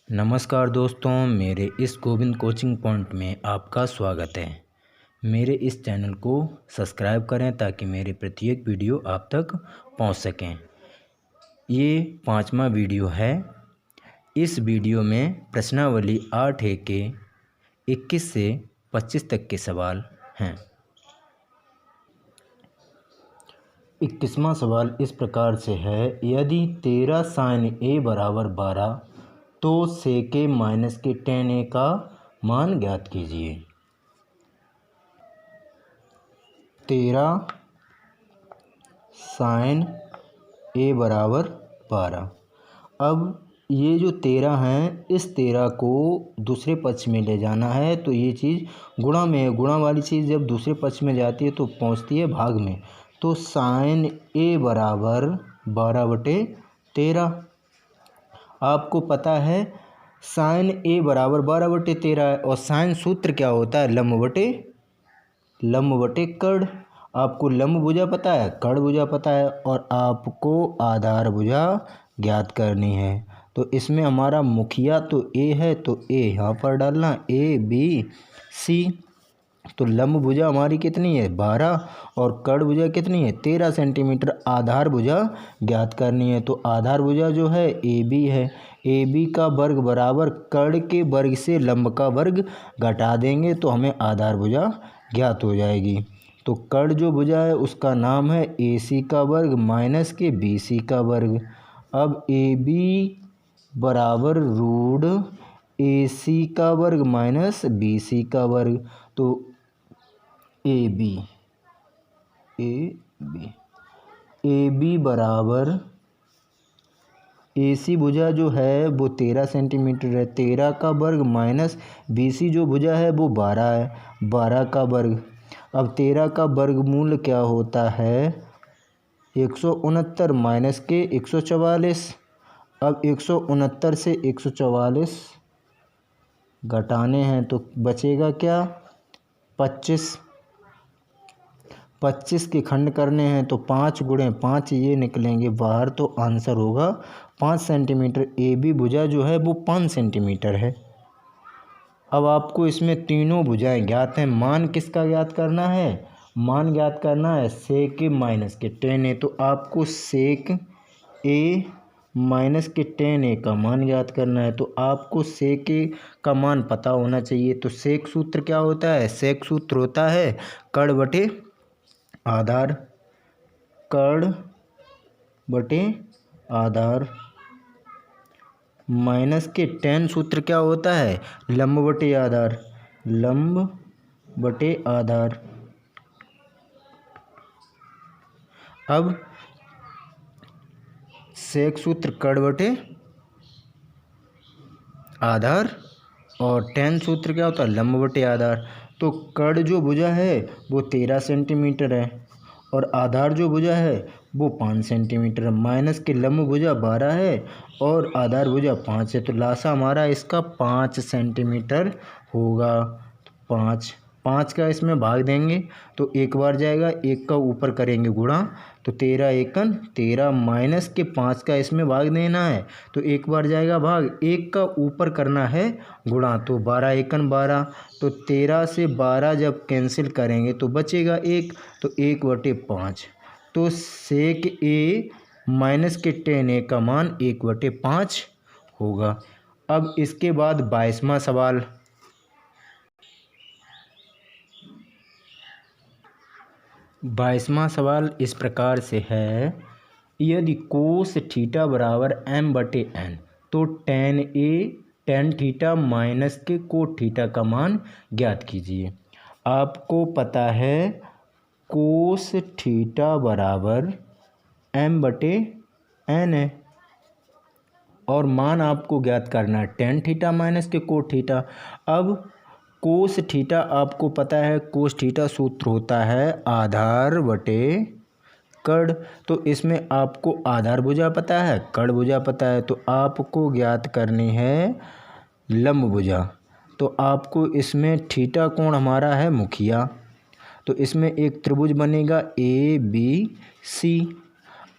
नमस्कार दोस्तों, मेरे इस गोविंद कोचिंग पॉइंट में आपका स्वागत है। मेरे इस चैनल को सब्सक्राइब करें ताकि मेरे प्रत्येक वीडियो आप तक पहुंच सकें। ये 5वां वीडियो है। इस वीडियो में प्रश्नावली 8A के 21 से 25 तक के सवाल हैं। 21वां सवाल इस प्रकार से है, यदि 13 sin a बराबर 12 तो sec a माइनस के tan a का मान ज्ञात कीजिए। 13 sin a बराबर 12। अब ये जो 13 हैं, इस 13 को दूसरे पक्ष में ले जाना है, तो ये चीज़ गुणा में है। गुणा वाली चीज़ जब दूसरे पक्ष में जाती है तो पहुंचती है भाग में। तो साइन a बराबर 12/13। आपको पता है साइन a बराबर 12/13 है, और साइन सूत्र क्या होता है? लंब बटे कर्ण। आपको लंब भुजा पता है, कर्ण भुजा पता है, और आपको आधार भुजा ज्ञात करनी है। तो इसमें हमारा मुखिया तो a है, तो a यहाँ पर डालना, ABC। तो लंब भुजा हमारी कितनी है? 12, और कर्ण भुजा कितनी है? 13 सेंटीमीटर। आधार भुजा ज्ञात करनी है, तो आधार भुजा जो है AB है। AB का वर्ग बराबर कर्ण के वर्ग से लंब का वर्ग घटा देंगे तो हमें आधार भुजा ज्ञात हो जाएगी। तो कर्ण जो भुजा है उसका नाम है AC का वर्ग माइनस के BC का वर्ग। अब AB बराबर रूट AC का वर्ग माइनस BC का वर्ग। तो AB बराबर AC भुजा जो है वो 13 सेंटीमीटर है, 13 का वर्ग माइनस BC जो भुजा है वो 12 है, 12 का वर्ग। अब 13 का वर्गमूल क्या होता है? 169 माइनस के 144। अब 169 से 144 घटाने हैं तो बचेगा क्या? 25। 25 के खंड करने हैं तो 5 गुणे 5 ये निकलेंगे बाहर, तो आंसर होगा 5 सेंटीमीटर। AB भुजा जो है वो 5 सेंटीमीटर है। अब आपको इसमें तीनों भुजाएं ज्ञात हैं। मान किसका ज्ञात करना है? मान ज्ञात करना है सेक ए माइनस के tan a। तो आपको सेक ए माइनस के tan a का मान ज्ञात करना है। तो आपको सेक ए का मान पता होना चाहिए। तो सेक सूत्र क्या होता है? सेक सूत्र होता है कर्ण बटे आधार, कर्ण बटे आधार, माइनस के tan सूत्र क्या होता है? लंब बटे आधार, लंब बटे आधार। अब सेक सूत्र कर्ण बटे आधार, और tan सूत्र क्या होता है? लंब बटे आधार। तो कर्ण जो भुजा है वो 13 सेंटीमीटर है, और आधार जो भुजा है वो 5 सेंटीमीटर है। माइनस के लंब भुजा 12 है और आधार भुजा 5 है, तो लासा हमारा इसका 5 सेंटीमीटर होगा। 5 का इसमें भाग देंगे तो एक बार जाएगा, एक का ऊपर करेंगे गुणा, तो 13 एकन 13 माइनस के 5 का इसमें भाग देना है, तो एक बार जाएगा भाग, एक का ऊपर करना है गुणा, तो 12 एकन 12। तो 13 से 12 जब कैंसिल करेंगे तो बचेगा 1, तो 1/5। तो सेक ए माइनस के tan a का मान 1/5 होगा। अब इसके बाद 22वां सवाल। 22वां सवाल इस प्रकार से है, यदि कोस थीटा बराबर m/n तो tan a tan theta minus k cot theta का मान ज्ञात कीजिए। आपको पता है कोस थीटा बराबर m/n है, और मान आपको ज्ञात करना है tan theta minus k cot theta. अब कोस थीटा आपको पता है, कोस थीटा सूत्र होता है आधार बटे कर्ण। तो इसमें आपको आधार भुजा पता है, कर्ण भुजा पता है, तो आपको ज्ञात करनी है लंब भुजा। तो आपको इसमें थीटा कोण हमारा है मुखिया, तो इसमें एक त्रिभुज बनेगा ABC।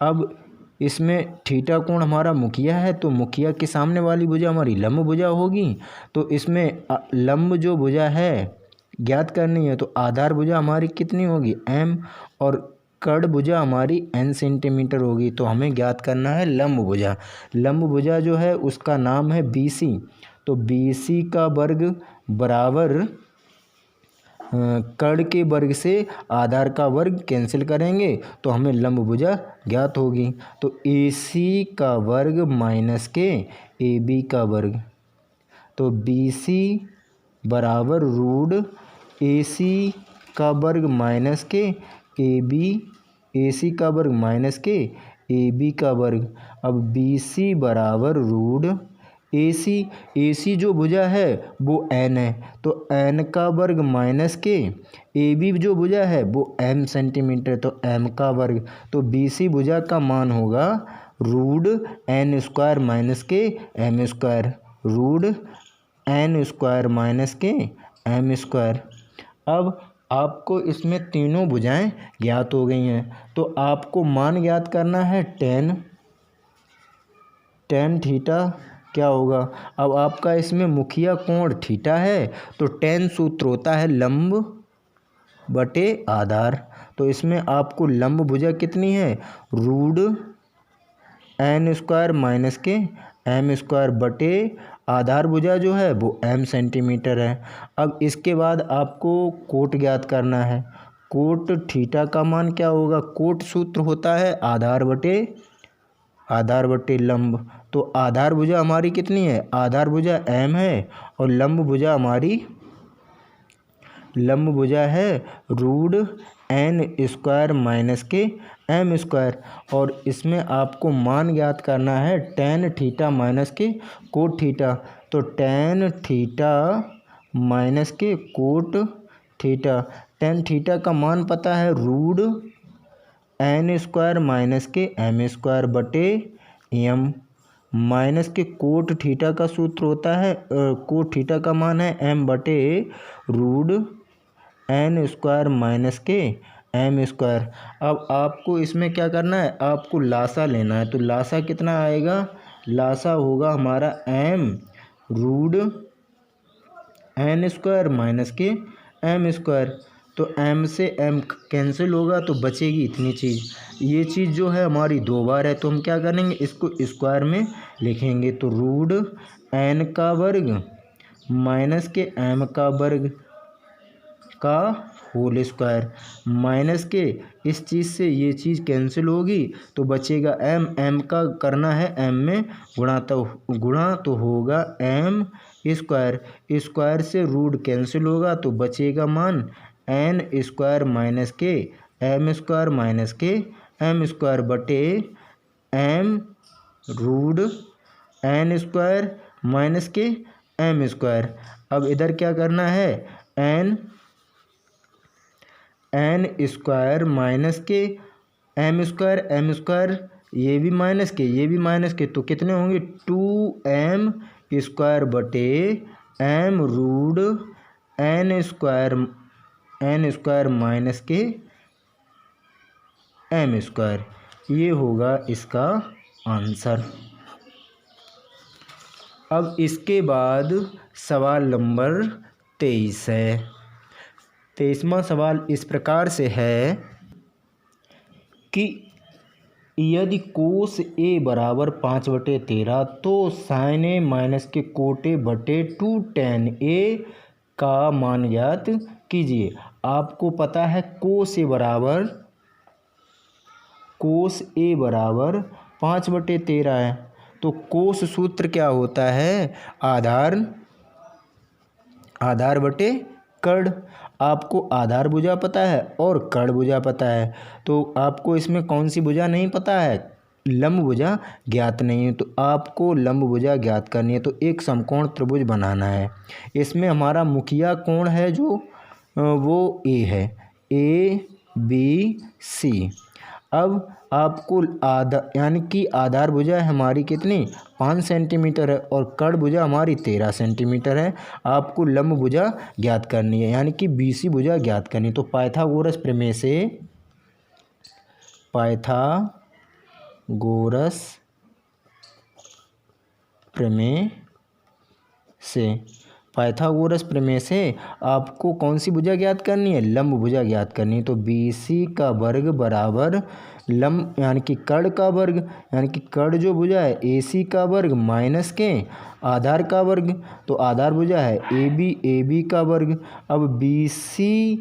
अब इसमें थीटा कोण हमारा मुखिया है, तो मुखिया के सामने वाली भुजा हमारी लंब भुजा होगी। तो इसमें लंब जो भुजा है ज्ञात करनी है, तो आधार भुजा हमारी कितनी होगी m, और कर्ण भुजा हमारी n सेंटीमीटर होगी। तो हमें ज्ञात करना है लंब भुजा। लंब भुजा जो है उसका नाम है BC। तो BC का वर्ग बराबर कर्ण के वर्ग से आधार का वर्ग कैंसिल करेंगे तो हमें लंब भुजा ज्ञात होगी। तो AC का वर्ग माइनस के AB का वर्ग, तो BC बराबर रूट AC का वर्ग माइनस के AC का वर्ग माइनस के AB का वर्ग। अब BC बराबर रूट AC जो भुजा है वो n है, तो n का वर्ग माइनस के AB जो भुजा है वो m सेंटीमीटर, तो m का वर्ग। तो BC भुजा का मान होगा root n square minus k m square, root n square minus k m square. अब आपको इसमें तीनों भुजाएं ज्ञात हो गई हैं, तो आपको मान ज्ञात करना है टेन थीटा क्या होगा। अब आपका इसमें मुखिया कोण थीटा है, तो टेन सूत्र होता है लंब बटे आधार। तो इसमें आपको लंब भुजा कितनी है, root n square minus k m square बटे आधार भुजा जो है वो m सेंटीमीटर है। अब इसके बाद आपको कोट ज्ञात करना है। कोट थीटा का मान क्या होगा, कोट सूत्र होता है आधार बटे लंब। तो आधार भुजा हमारी कितनी है, आधार भुजा m है, और लंब भुजा है root n square minus k m square. और इसमें आपको मान ज्ञात करना है tan theta minus k cot theta. तो tan theta minus k cot theta, tan theta का मान पता है root n square minus k m square बटे m, minus k cot theta का सूत्र होता है, कोट थीटा का मान है m बटे root n square minus k m square. अब आपको इसमें क्या करना है, आपको लासा लेना है। तो लासा कितना आएगा, लासा होगा हमारा m root n square minus k m square. तो m से m कैंसिल होगा तो बचेगी इतनी चीज़। ये चीज़ जो है हमारी दो बार है, तो हम क्या करेंगे, इसको स्क्वायर में लिखेंगे। तो रूट n का वर्ग माइनस के m का वर्ग का होल स्क्वायर, माइनस के इस चीज़ से ये चीज़ कैंसिल होगी तो बचेगा m का करना है m में गुणा, तो होगा m स्क्वायर, स्क्वायर से रूट कैंसिल होगा तो बचेगा मान n square minus k m square minus k m square बटे m root n square minus k m square. अब इधर क्या करना है, n square minus k m square, ये भी माइनस के तो कितने होंगे 2m स्क्वायर बटे m root n square minus k m square. ये होगा इसका आंसर। अब इसके बाद सवाल नंबर 23 है। 23वां सवाल इस प्रकार से है कि यदि कोस A बराबर 5/13 तो sign A minus k coat A बटे 2 tan A का मान ज्ञात कीजिए। आपको पता है कोस A बराबर 5/13 है, तो कोस सूत्र क्या होता है, आधार बटे कर्ण। आपको आधार भुजा पता है और कर्ण भुजा पता है, तो आपको इसमें कौन सी भुजा नहीं पता है, लंब भुजा ज्ञात नहीं है। तो आपको लंब भुजा ज्ञात करनी है, तो एक समकोण त्रिभुज बनाना है। इसमें हमारा मुखिया कोण है जो वो A है, ABC। अब आपको यानी कि आधार भुजा हमारी कितनी 5 सेंटीमीटर है और कर्ण भुजा हमारी 13 सेंटीमीटर है। आपको लंब भुजा ज्ञात करनी है, यानी कि BC भुजा ज्ञात करनी है। तो पाइथागोरस प्रमेय से पाइथागोरस प्रमेय से। पाइथागोरस प्रमेय से आपको कौन सी भुजा ज्ञात करनी है? लंब भुजा ज्ञात करनी है। तो BC का वर्ग बराबर लंब यानी कि कर्ण का वर्ग, यानी कि कर्ण जो भुजा है AC का वर्ग माइनस के आधार का वर्ग। तो आधार भुजा है AB का वर्ग। अब BC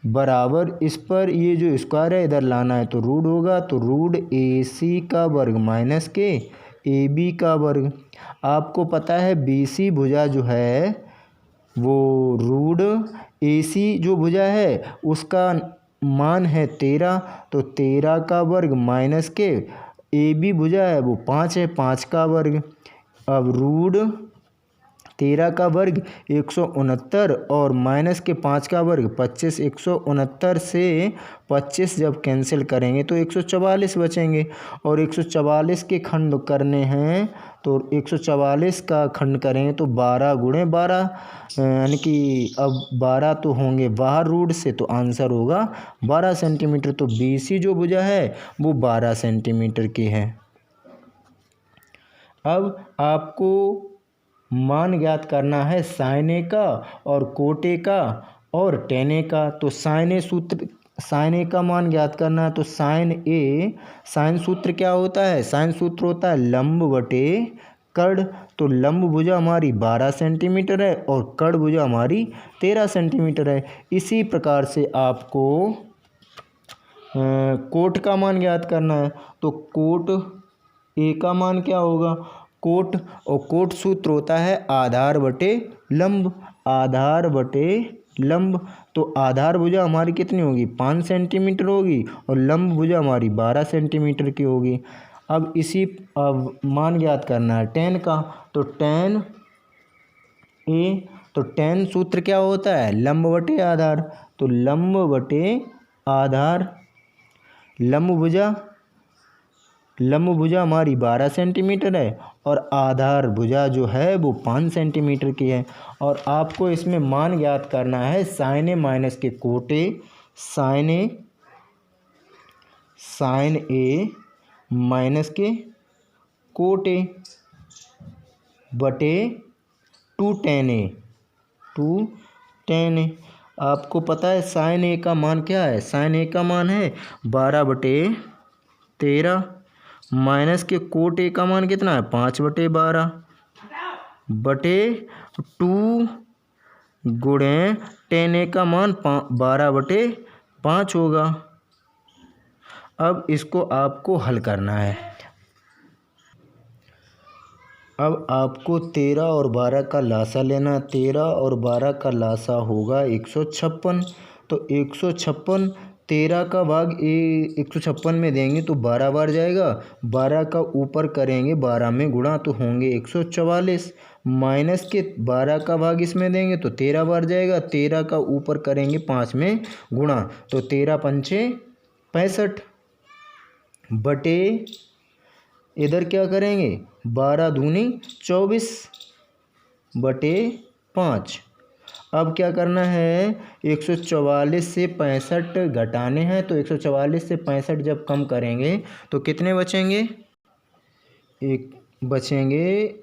बराबर इस पर ये जो स्क्वायर है इधर लाना है तो रूट होगा, तो रूट AC का वर्ग माइनस के AB का वर्ग। आपको पता है BC भुजा जो है वो रूट AC जो भुजा है उसका मान है 13, तो 13 का वर्ग माइनस के AB भुजा है वो 5 है, 5 का वर्ग। अब रूट 13 का वर्ग 169 और माइनस के 5 का वर्ग 25। 169 से 25 जब कैंसिल करेंगे तो 144 बचेंगे, और 144 के खंड करने हैं तो 144 का खंड करेंगे तो 12 गुणे 12, यानी कि अब 12 तो होंगे बाहर रूट से, तो आंसर होगा 12 सेंटीमीटर। तो BC जो भुजा है वो 12 सेंटीमीटर की है। अब आपको मान ज्ञात करना है साइन ए का और कोट ए का और टेन ए का। तो साइन ए का मान ज्ञात करना है। तो साइन सूत्र क्या होता है? साइन सूत्र होता है लंब बटे कर्ण। तो लंब भुजा हमारी 12 सेंटीमीटर है और कर्ण भुजा हमारी 13 सेंटीमीटर है। इसी प्रकार से आपको कोट का मान ज्ञात करना है। तो कोट ए का मान क्या होगा? कोट सूत्र होता है आधार बटे लंब, आधार बटे लंब। तो आधार भुजा हमारी कितनी होगी? 5 सेंटीमीटर होगी और लंब भुजा हमारी 12 सेंटीमीटर की होगी। अब मान ज्ञात करना है टेन का। तो टेन सूत्र क्या होता है? लंब बटे आधार। तो लंब बटे आधार, लंब भुजा हमारी 12 सेंटीमीटर है और आधार भुजा जो है वो 5 सेंटीमीटर की है। और आपको इसमें मान ज्ञात करना है sine A minus k cot A, sine A minus k cot A बटे 2 टेन ए। आपको पता है साइन ए का मान क्या है? साइन ए का मान है 12 बटे 13 माइनस के कोट ए का मान कितना है? 5 बटे 12 बटे 2 गुणे टेन ए का मान 12 बटे 5 होगा। अब इसको आपको हल करना है। अब आपको 13 और 12 का लासा लेना। 13 और 12 का लासा होगा 156। तो 156 13 का भाग 156 में देंगे तो 12 बार जाएगा, 12 का ऊपर करेंगे 12 में गुणा तो होंगे 144, माइनस के 12 का भाग इसमें देंगे तो 13 बार जाएगा, 13 का ऊपर करेंगे 5 में गुणा तो 13 पंचे 65 बटे इधर क्या करेंगे 12 दूनी 24 बटे 5। अब क्या करना है 144 से 65 घटाने हैं, तो 144 से 65 जब कम करेंगे तो कितने बचेंगे? बचेंगे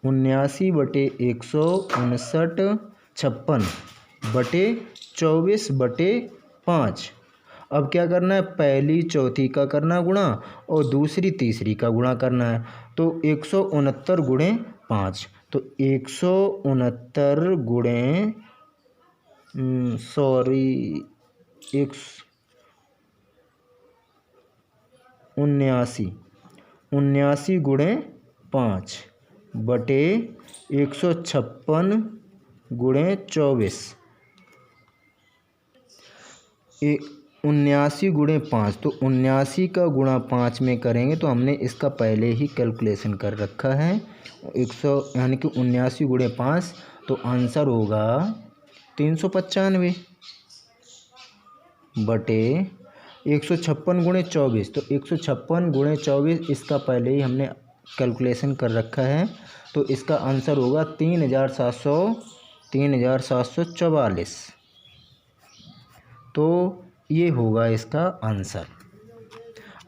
79 बटे 159 56 बटे 24 बटे 5। अब क्या करना है? पहली चौथी का करना गुणा और दूसरी तीसरी का गुणा करना है। तो 169 गुणे 5, तो 169 गुणे 79 गुणे 5 बटे 156 गुणे 24। 79 गुणे 5, तो 79 का गुणा 5 में करेंगे तो हमने इसका पहले ही कैलकुलेशन कर रखा है 100, यानी कि 79 गुणे 5, तो आंसर होगा 395 बटे 156 गुणे 24। तो 156 गुणे 24 इसका पहले ही हमने कैलकुलेशन कर रखा है, तो इसका आंसर होगा 3744। तो ये होगा इसका आंसर।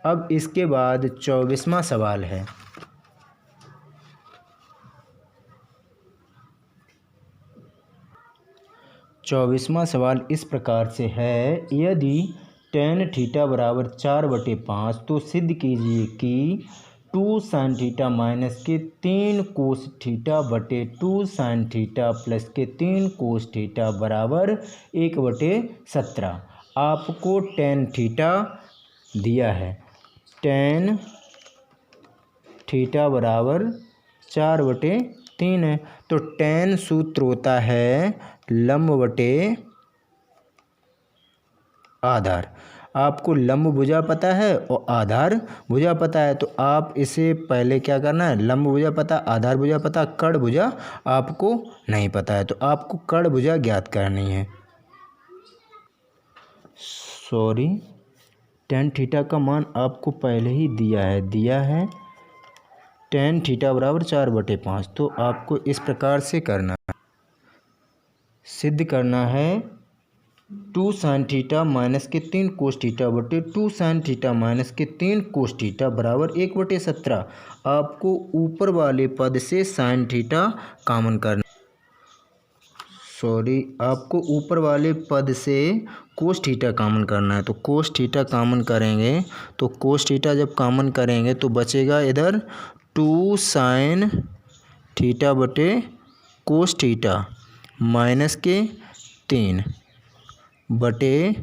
अब इसके बाद 24वां सवाल है। 24वां सवाल इस प्रकार से है, यदि tan थीटा बराबर 4/5 तो सिद्ध कीजिए कि 2 sin थीटा माइनस के 3 कोस थीटा बटे 2 sin थीटा प्लस के 3 कोस थीटा बराबर 1/17। आपको tan थीटा दिया है, tan थीटा बराबर 4/3 है। तो tan सूत्र होता है लंब बटे आधार। आपको लंब भुजा पता है और आधार भुजा पता है, तो आप इसे पहले क्या करना है, लंब भुजा पता, आधार भुजा पता, कर्ण भुजा आपको नहीं पता है, तो आपको कर्ण भुजा ज्ञात करनी है। सॉरी, tan थीटा का मान आपको पहले ही दिया है tan थीटा बराबर 4/5। तो आपको इस प्रकार से करना है, सिद्ध करना है 2 sin थीटा माइनस के 3 कोस थीटा बटे 2 sin थीटा माइनस के 3 कोस थीटा बराबर 1/17। आपको ऊपर वाले पद से sin थीटा कॉमन करना, सॉरी, आपको ऊपर वाले पद से कोस थीटा कॉमन करना है। तो कोस थीटा कॉमन करेंगे, तो कोस थीटा जब कॉमन करेंगे तो बचेगा इधर 2 sin थीटा बटे कोस थीटा माइनस के 3 बटे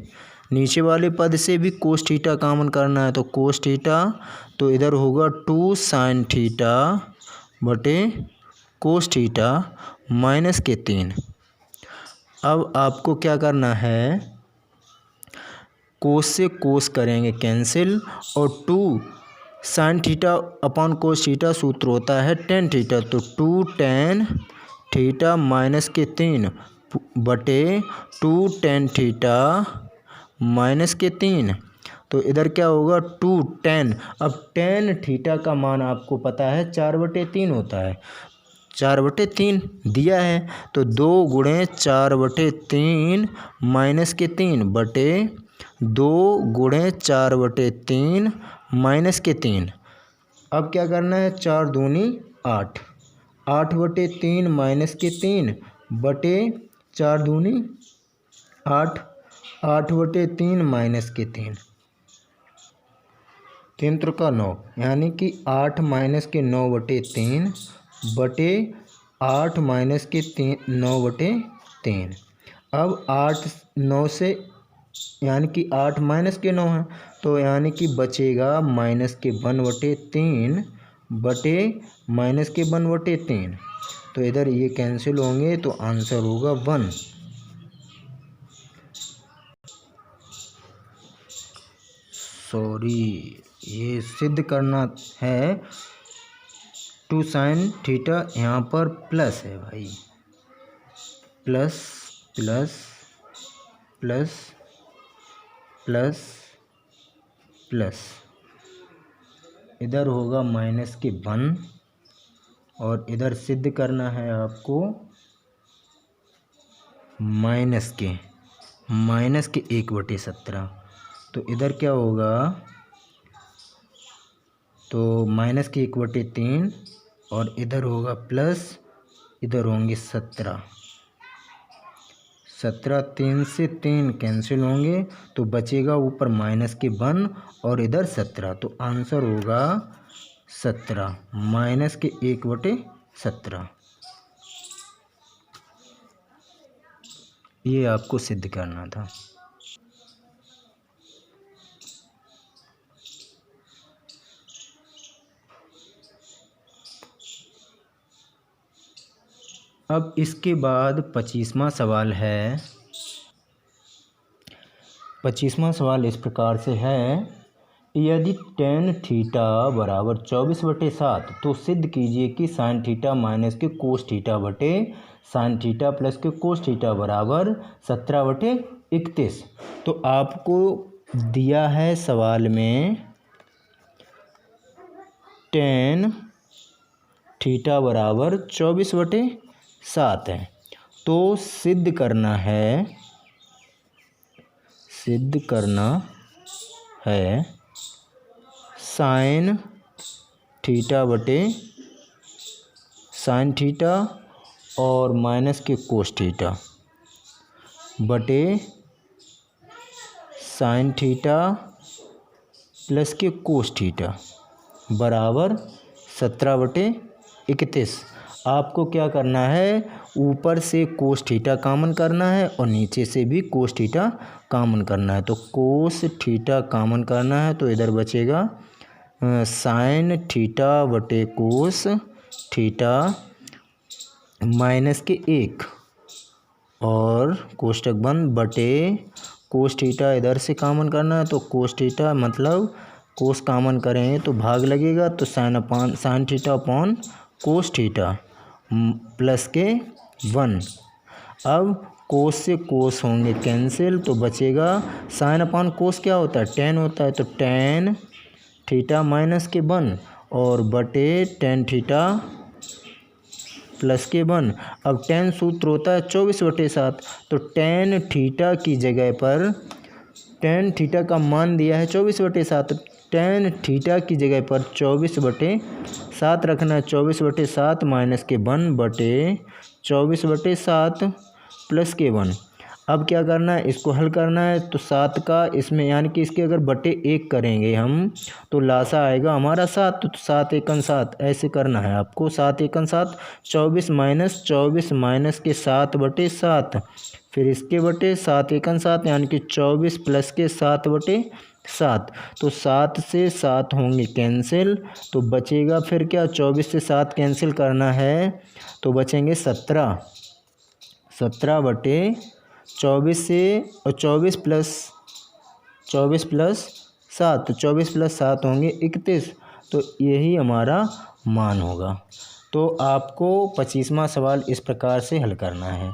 नीचे वाले पद से भी कोस थीटा कॉमन करना है, तो कोस थीटा, तो इधर होगा 2 sin थीटा बटे कोस थीटा माइनस के 3। अब आपको क्या करना है, कोस से कोस करेंगे कैंसिल, और 2 sin theta upon cos theta सूत्र होता है tan थीटा, तो 2 tan थीटा माइनस के 3 बटे 2 tan थीटा माइनस के 3। तो इधर क्या होगा 2 tan, अब tan थीटा का मान आपको पता है 4/3 होता है, 4/3 दिया है, तो 2 गुणे 4/3 माइनस के 3 बटे 2 गुणे 4/3 माइनस के 3। अब क्या करना है, 4 दूनी 8, 8/3 माइनस के 3 बटे 4 दूनी 8, 8/3 माइनस के 3, 3 त्रिका 9, यानी कि 8 माइनस के 9/3 बटे 8 माइनस के 9/3। अब 8 9 से, यानी कि 8 माइनस के 9 है, तो यानी कि बचेगा माइनस के 1/3 बटे माइनस के 1/3। तो इधर ये कैंसिल होंगे, तो आंसर होगा 1। सॉरी, ये सिद्ध करना है 2 sin थीटा, यहाँ पर प्लस है भाई, plus plus plus plus plus, इधर होगा माइनस के 1, और इधर सिद्ध करना है आपको माइनस के 1/17। तो इधर क्या होगा, तो माइनस के 1/3, और इधर होगा प्लस, इधर होंगे 17, 3 से 3 कैंसिल होंगे, तो बचेगा ऊपर माइनस के 1 और इधर 17। तो आंसर होगा 17 माइनस के 1/17। ये आपको सिद्ध करना था। अब इसके बाद 25वां सवाल है। 25वां सवाल इस प्रकार से है, यदि tan थीटा बराबर 24/7 तो सिद्ध कीजिए कि sin थीटा माइनस के कोस थीटा बटे sin थीटा प्लस के कोस थीटा बराबर 17/31। तो आपको दिया है सवाल में tan थीटा बराबर 24/7 है, तो सिद्ध करना है सिद्ध करना है साइन थीटा बटे साइन थीटा और माइनस के कोस थीटा बटे साइन थीटा प्लस के कोस थीटा बराबर 17/31। आपको क्या करना है, ऊपर से कोस थीटा कॉमन करना है और नीचे से भी कोस थीटा कॉमन करना है। तो कोस थीटा कॉमन करना है तो इधर बचेगा साइन थीटा बटे कोस थीटा माइनस के 1 और कोष्टक बंद बटे कोस थीटा इधर से कॉमन करना है तो कोस थीटा मतलब कोस कॉमन करेंगे तो भाग लगेगा तो sine theta upon cos theta plus के 1। अब कोस से कोस होंगे कैंसिल तो बचेगा साइन अपॉन कोस क्या होता है, टेन होता है, तो टेन थीटा माइनस के 1 और बटे टेन थीटा प्लस के 1। अब टेन सूत्र होता है 24/7 तो टेन थीटा की जगह पर टेन थीटा का मान दिया है 24/7, टेन थीटा की जगह पर 24/7 रखना है। 24/7 माइनस के 1 बटे 24/7 प्लस के 1। अब क्या करना है, इसको हल करना है तो 7 का इसमें यानी कि इसके अगर बटे 1 करेंगे हम तो लासा आएगा हमारा 7, तो 7 एकन 7 ऐसे करना है आपको। 7 एकन 7 24 माइनस के 7/7 फिर इसके बटे 7 एकन 7 यानी कि 24 प्लस के 7/7। तो 7 से 7 होंगे कैंसिल तो बचेगा फिर क्या, 24 से 7 कैंसिल करना है तो बचेंगे 17। 17/24 से और 24 प्लस 7 तो 24 प्लस 7 होंगे 31। तो यही हमारा मान होगा। तो आपको 25वां सवाल इस प्रकार से हल करना है।